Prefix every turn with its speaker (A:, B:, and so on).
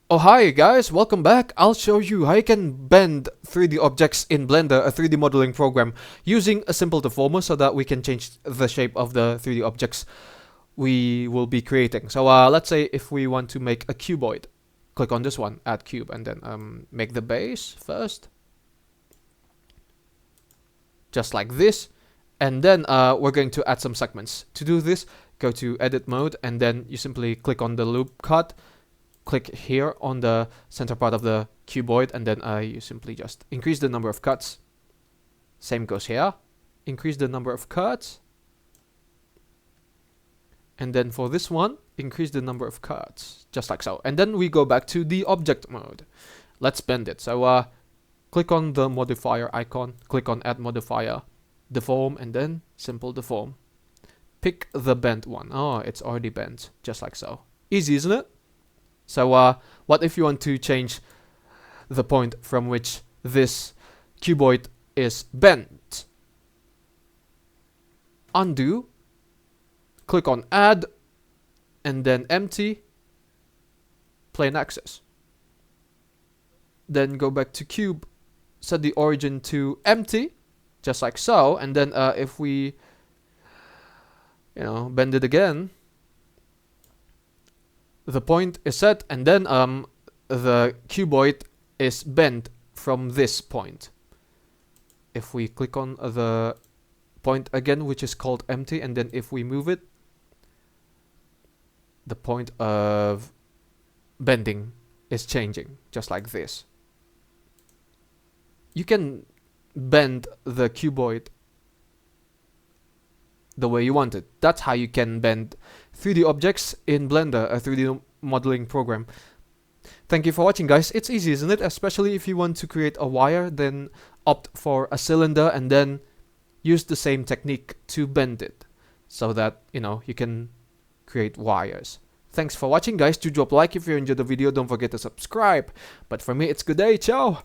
A: Oh hi guys, welcome back. I'll show you how you can bend 3D objects in Blender, a 3D modeling program, using a simple deformer so that we can change the shape of the 3D objects we will be creating. So let's say if we want to make a cuboid, click on this one, add cube, and then make the base first, just like this. And then we're going to add some segments. To do this, go to edit mode, and then you simply click on the loop cut. Click here on the center part of the cuboid, and then you simply just increase the number of cuts. Same goes here. Increase the number of cuts. And then for this one, increase the number of cuts, just like so. And then we go back to the object mode. Let's bend it. So click on the modifier icon, click on add modifier, deform, and then simple deform. Pick the bent one. Oh, it's already bent, just like so. Easy, isn't it? So what if you want to change the point from which this cuboid is bent? Undo, click on add, and then empty, plane axis. Then go back to cube, set the origin to empty, just like so, and then if we bend it again, the point is set, and then the cuboid is bent from this point. If we click on the point again, which is called empty, and then if we move it, the point of bending is changing, just like this. You can bend the cuboid the way you want it. That's how you can bend 3D objects in Blender, a 3D modeling program. Thank you for watching, guys. It's easy, isn't it? Especially if you want to create a wire, then opt for a cylinder and then use the same technique to bend it so that you can create wires. Thanks for watching, guys. Do drop a like if you enjoyed the video. Don't forget to subscribe. But for me, it's good day. Ciao.